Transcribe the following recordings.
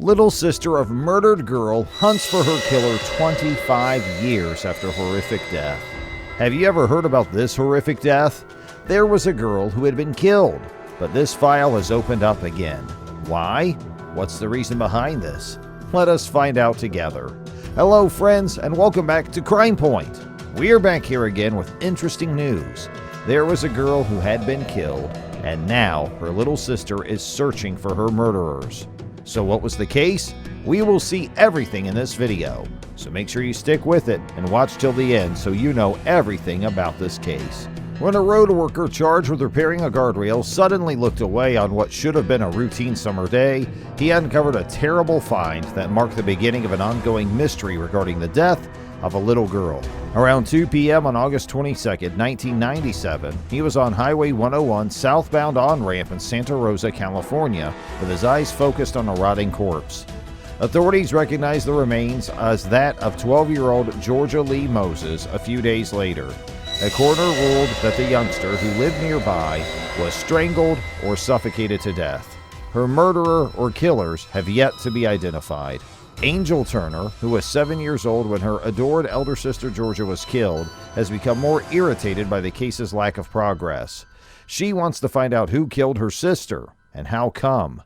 Little sister of murdered girl hunts for her killer 25 years after horrific death. Have you ever heard about this horrific death? There was a girl who had been killed, but this file has opened up again. Why? What's the reason behind this? Let us find out together. Hello friends, and welcome back to Crime Point. We are back here again with interesting news. There was a girl who had been killed, and now her little sister is searching for her murderers. So what was the case? We will see everything in this video. So make sure you stick with it and watch till the end so you know everything about this case. When a road worker charged with repairing a guardrail suddenly looked away on what should have been a routine summer day, he uncovered a terrible find that marked the beginning of an ongoing mystery regarding the death of a little girl. Around 2 p.m. on August 22, 1997, he was on Highway 101 southbound on-ramp in Santa Rosa, California, with his eyes focused on a rotting corpse. Authorities recognized the remains as that of 12-year-old Georgia Lee Moses a few days later. A coroner ruled that the youngster, who lived nearby, was strangled or suffocated to death. Her murderer or killers have yet to be identified. Angel Turner, who was 7 years old when her adored elder sister Georgia was killed, has become more irritated by the case's lack of progress. She wants to find out who killed her sister and how come.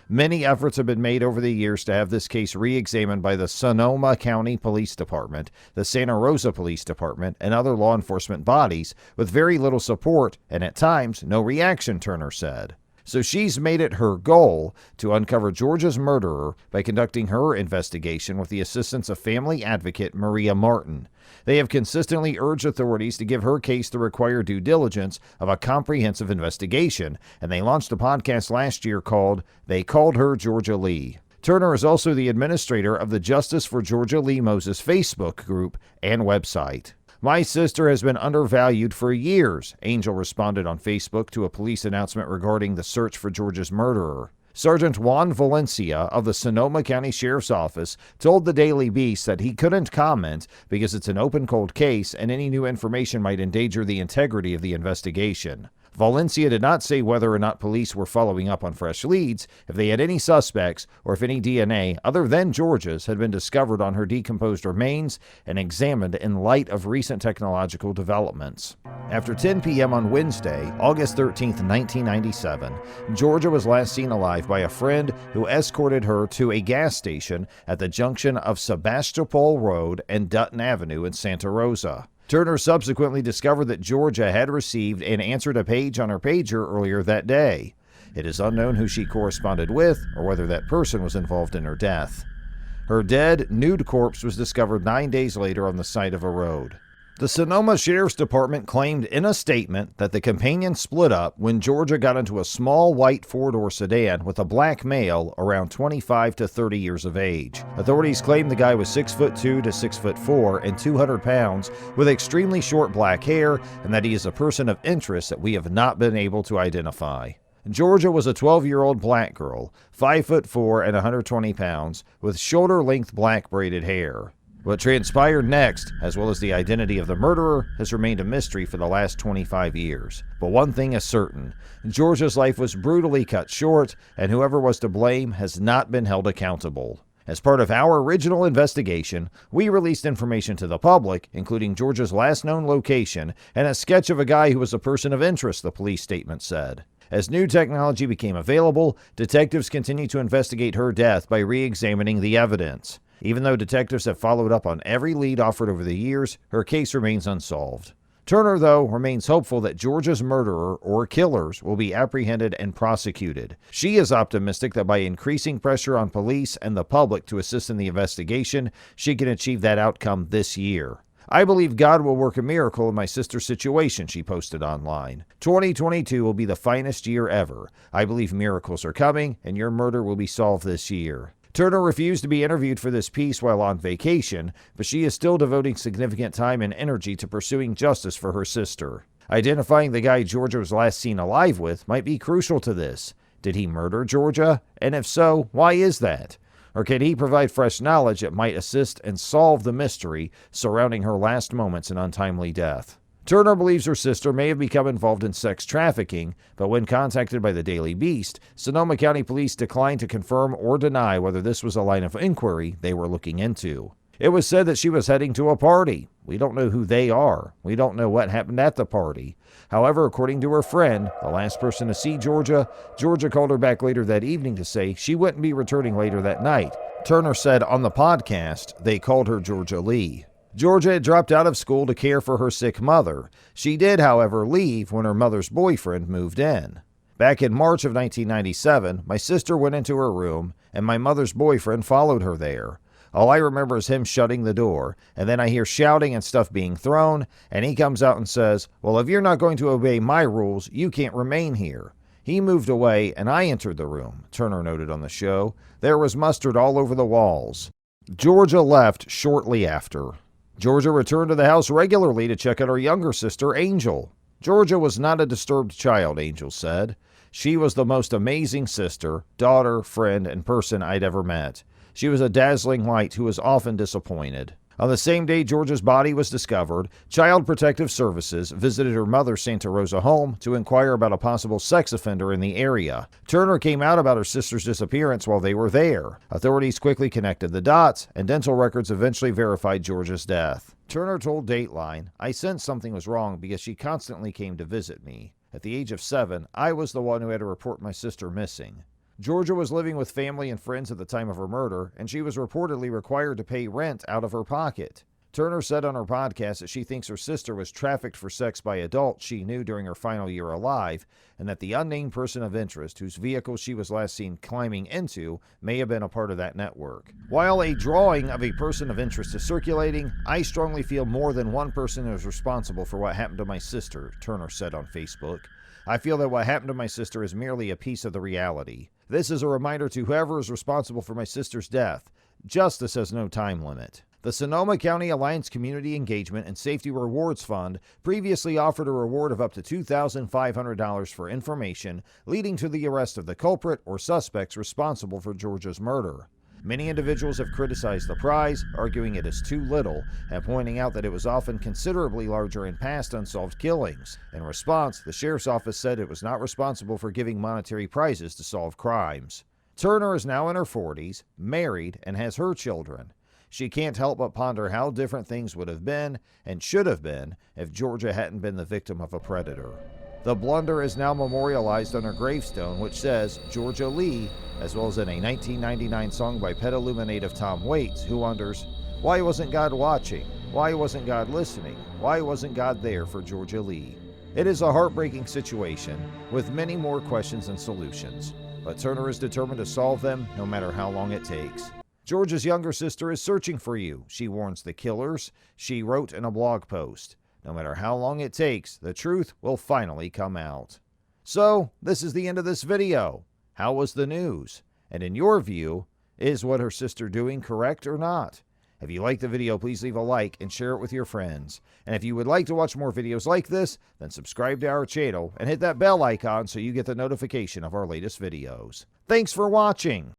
Many efforts have been made over the years to have this case re-examined by the Sonoma County Police Department, the Santa Rosa Police Department, and other law enforcement bodies, with very little support and at times no reaction, Turner said. So she's made it her goal to uncover Georgia's murderer by conducting her investigation with the assistance of family advocate Maria Martin. They have consistently urged authorities to give her case the required due diligence of a comprehensive investigation, and they launched a podcast last year called They Called Her Georgia Lee. Turner is also the administrator of the Justice for Georgia Lee Moses Facebook group and website. My sister has been undervalued for years, Angel responded on Facebook to a police announcement regarding the search for Georgia's murderer. Sergeant Juan Valencia of the Sonoma County Sheriff's Office told the Daily Beast that he couldn't comment because it's an open cold case and any new information might endanger the integrity of the investigation. Valencia did not say whether or not police were following up on fresh leads, if they had any suspects, or if any DNA other than Georgia's had been discovered on her decomposed remains and examined in light of recent technological developments. After 10 p.m. on Wednesday, August 13, 1997, Georgia was last seen alive by a friend who escorted her to a gas station at the junction of Sebastopol Road and Dutton Avenue in Santa Rosa. Turner subsequently discovered that Georgia had received and answered a page on her pager earlier that day. It is unknown who she corresponded with or whether that person was involved in her death. Her dead, nude corpse was discovered 9 days later on the side of a road. The Sonoma Sheriff's Department claimed in a statement that the companion split up when Georgia got into a small white four-door sedan with a black male around 25 to 30 years of age. Authorities claim the guy was 6'2" to 6'4" and 200 pounds with extremely short black hair, and that he is a person of interest that we have not been able to identify. Georgia was a 12-year-old black girl, 5'4" and 120 pounds, with shoulder-length black braided hair. What transpired next, as well as the identity of the murderer, has remained a mystery for the last 25 years. But one thing is certain, Georgia's life was brutally cut short, and whoever was to blame has not been held accountable. As part of our original investigation, we released information to the public, including Georgia's last known location and a sketch of a guy who was a person of interest, the police statement said. As new technology became available, detectives continued to investigate her death by re-examining the evidence. Even though detectives have followed up on every lead offered over the years, her case remains unsolved. Turner, though, remains hopeful that Georgia's murderer or killers will be apprehended and prosecuted. She is optimistic that by increasing pressure on police and the public to assist in the investigation, she can achieve that outcome this year. I believe God will work a miracle in my sister's situation, she posted online. 2022 will be the finest year ever. I believe miracles are coming, and your murder will be solved this year. Turner refused to be interviewed for this piece while on vacation, but she is still devoting significant time and energy to pursuing justice for her sister. Identifying the guy Georgia was last seen alive with might be crucial to this. Did he murder Georgia? And if so, why is that? Or can he provide fresh knowledge that might assist and solve the mystery surrounding her last moments and untimely death? Turner believes her sister may have become involved in sex trafficking, but when contacted by the Daily Beast, Sonoma County Police declined to confirm or deny whether this was a line of inquiry they were looking into. It was said that she was heading to a party. We don't know who they are. We don't know what happened at the party. However, according to her friend, the last person to see Georgia called her back later that evening to say she wouldn't be returning later that night. Turner said on the podcast they called her Georgia Lee. Georgia had dropped out of school to care for her sick mother. She did, however, leave when her mother's boyfriend moved in. Back in March of 1997, my sister went into her room, and my mother's boyfriend followed her there. All I remember is him shutting the door, and then I hear shouting and stuff being thrown, and he comes out and says, "Well, if you're not going to obey my rules, you can't remain here." He moved away, and I entered the room, Turner noted on the show. There was mustard all over the walls. Georgia left shortly after. Georgia returned to the house regularly to check on her younger sister, Angel. Georgia was not a disturbed child, Angel said. She was the most amazing sister, daughter, friend, and person I'd ever met. She was a dazzling light who was often disappointed. On the same day Georgia's body was discovered, Child Protective Services visited her mother's Santa Rosa home to inquire about a possible sex offender in the area. Turner came out about her sister's disappearance while they were there. Authorities quickly connected the dots, and dental records eventually verified Georgia's death. Turner told Dateline, "I sensed something was wrong because she constantly came to visit me. At the age of 7, I was the one who had to report my sister missing." Georgia was living with family and friends at the time of her murder, and she was reportedly required to pay rent out of her pocket. Turner said on her podcast that she thinks her sister was trafficked for sex by adults she knew during her final year alive, and that the unnamed person of interest, whose vehicle she was last seen climbing into, may have been a part of that network. While a drawing of a person of interest is circulating, I strongly feel more than one person is responsible for what happened to my sister, Turner said on Facebook. I feel that what happened to my sister is merely a piece of the reality. This is a reminder to whoever is responsible for my sister's death. Justice has no time limit. The Sonoma County Alliance Community Engagement and Safety Rewards Fund previously offered a reward of up to $2,500 for information leading to the arrest of the culprit or suspects responsible for Georgia's murder. Many individuals have criticized the prize, arguing it is too little, and pointing out that it was often considerably larger in past unsolved killings. In response, the sheriff's office said it was not responsible for giving monetary prizes to solve crimes. Turner is now in her 40s, married, and has her children. She can't help but ponder how different things would have been, and should have been, if Georgia hadn't been the victim of a predator. The blunder is now memorialized on her gravestone, which says Georgia Lee, as well as in a 1999 song by Petaluma native Tom Waits, who wonders, why wasn't God watching? Why wasn't God listening? Why wasn't God there for Georgia Lee? It is a heartbreaking situation with many more questions than solutions, but Turner is determined to solve them no matter how long it takes. Georgia's younger sister is searching for you, she warns the killers. She wrote in a blog post. No matter how long it takes, the truth will finally come out. So, this is the end of this video. How was the news? And in your view, is what her sister doing correct or not? If you liked the video, please leave a like and share it with your friends. And if you would like to watch more videos like this, then subscribe to our channel and hit that bell icon so you get the notification of our latest videos. Thanks for watching.